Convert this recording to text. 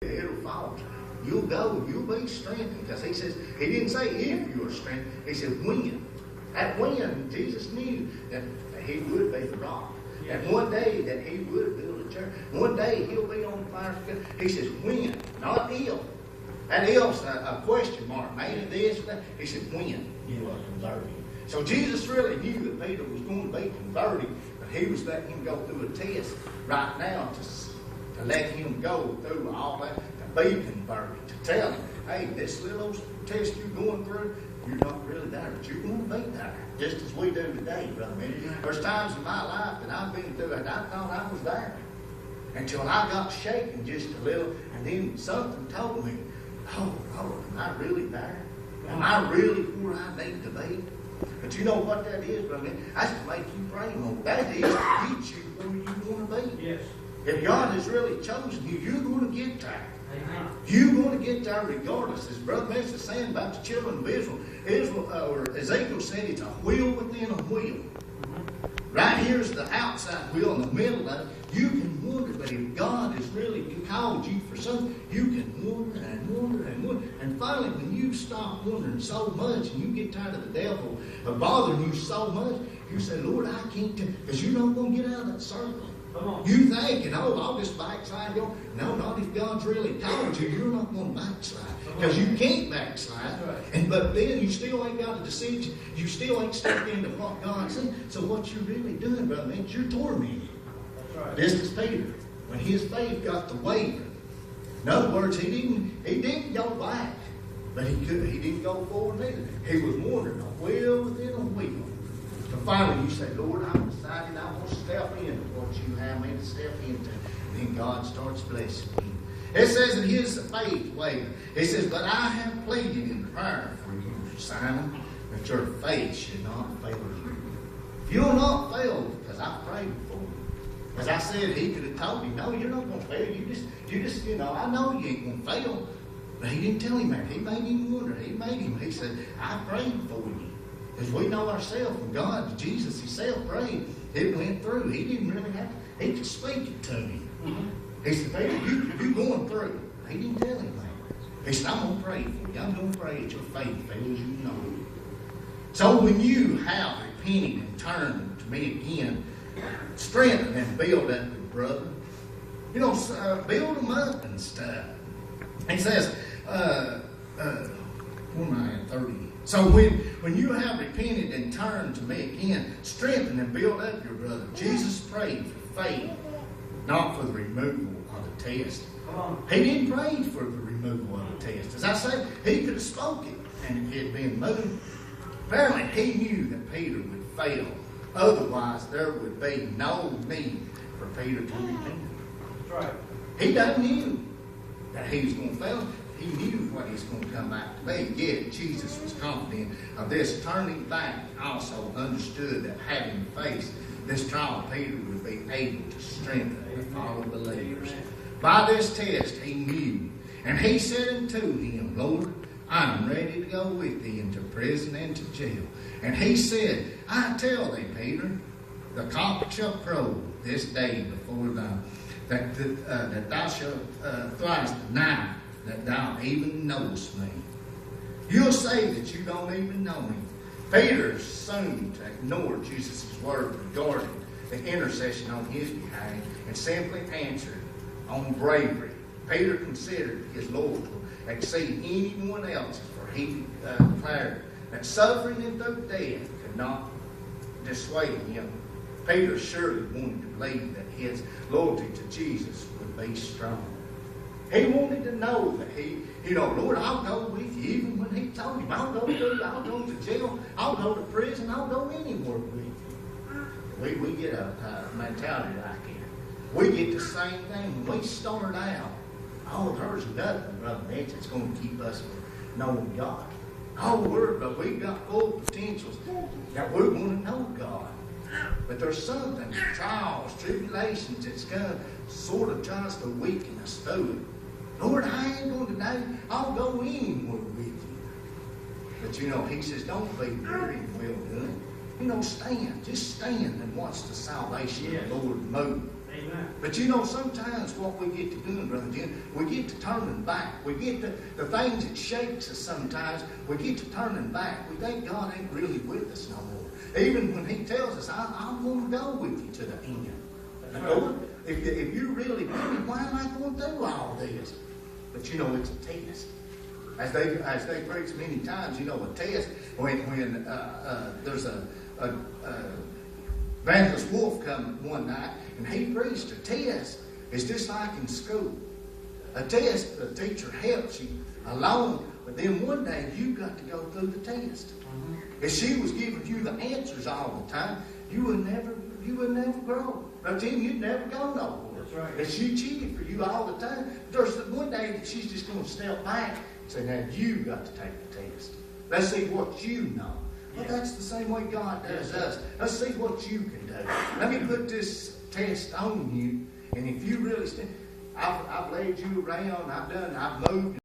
it'll fall. You'll go, you'll be strengthened. Because he says, he didn't say if you are strengthened, he said when. At when, Jesus knew that he would be the rock. That one day that he would build a church. One day he'll be on fire for God. He says when, not if. That if's a question mark. Maybe this or that. He said when you are converted. So Jesus really knew that Peter was going to be converted, but he was letting him go through a test right now to let him go through all that, to be converted, to tell him, hey, this little test you're going through, you're not really there, but you're going to be there, just as we do today, Brother Mitch. There's times in my life that I've been through it, I thought I was there, until I got shaken just a little, and then something told me, oh, Lord, am I really there? Am I really where I need to be? But you know what that is, brother? That's to make you pray more. That is to get you where you want to be. Yes. If God has really chosen you, you're going to get there. Amen. You're going to get there regardless. As Brother Mitch is saying about the children of Israel, or Ezekiel said, it's a wheel within a wheel. Right here's the outside wheel in the middle of it. You can wonder, but if God has really called you for something, you can wonder and wonder and wonder. And finally, when you stop wondering so much and you get tired of the devil bothering you so much, you say, Lord, I can't tell, because you're not going to get out of that circle. You thinking, oh, I'll just backslide. No, not if God's really called you. You're not going to backslide. Because you can't backslide. But then you still ain't got a decision. You still ain't stepped into what God said. So what you're really doing, brother, means you're tormented. This is Peter. When his faith got to wavering. In other words, he didn't go back. But he didn't go forward either. He was wondering, a wheel within a wheel. But finally you say, Lord, I'm decided I want to step into what you have me to step into. And then God starts blessing you. It says in his faith wavered. It says, but I have pleaded in prayer for you, Simon, that your faith should not fail you. You'll not fail because I prayed for you. As I said, he could have told him, no, you're not going to fail. You just, I know you ain't going to fail. But he didn't tell him that. He made him wonder. He said, I prayed for you. Because we know ourselves, when God, Jesus himself prayed, it went through. He didn't really have to. He could speak it to him. He said, Peter, you're going through. He didn't tell him that. He said, I'm going to pray for you. I'm going to pray that your faith fails you know it. So when you have repented and turned to me again, strengthen and build up your brother. Build them up and stuff. He says, where am I at? 30. So when you have repented and turned to me again, strengthen and build up your brother. Jesus prayed for faith, not for the removal of the test. He didn't pray for the removal of the test. As I say, he could have spoken and it had been moved. Apparently, he knew that Peter would fail. Otherwise, there would be no need for Peter to repent. That's right. He done knew that he was going to fail. He knew what he was going to come back to be. Yet Jesus was confident of this. Turning back, also understood that having faced this trial, Peter would be able to strengthen the fellow believers. By this test, he knew. And he said unto him, Lord, I am ready to go with thee into prison and to jail. And he said, I tell thee, Peter, the cock shall crow this day before thou, that thou shalt thrice deny that thou even knowest me. You'll say that you don't even know me. Peter assumed to ignore Jesus' word regarding the intercession on his behalf and simply answered on bravery. Peter considered his Lord to exceed anyone else's, for he declared that suffering and through death could not dissuade him. Peter surely wanted to believe that his loyalty to Jesus would be strong. He wanted to know that Lord, I'll go with you. Even when he told him, I'll go to jail, I'll go to prison, I'll go anywhere with you. We get a mentality like that. We get the same thing when we start out. Oh, there's nothing, Brother Mitch, that's going to keep us from knowing God. But we've got full potentials that we want to know God. But there's something, trials, tribulations, that's going to sort of tries to weaken us through it. Lord, I ain't going to die. I'll go anywhere with you. But he says, don't be weary and well done. Stand. Just stand and watch the salvation of the Lord move. Amen. But you know, sometimes what we get to doing, Brother Jim, we get to turning back. We get to the things that shakes us sometimes, we get to turning back. We think God ain't really with us no more. Even when He tells us, I'm going to go with you to the end. That's Now, right. if you really believe, why am I going through all this? But you know, it's a test. As they preach many times, you know, a test, when there's a Evangelist Wolf come one night, and he preached a test. It's just like in school. A test, the teacher helps you along, but then one day you've got to go through the test. If she was giving you the answers all the time, you would never grow. But then you'd never go nowhere. That's right. If she cheated for you all the time, there's one day that she's just going to step back and say, now you've got to take the test. Let's see what you know. Well, that's the same way God does us. Let's see what you can do. Let me put this test on you, and if you really stand, I've laid you around, I've moved.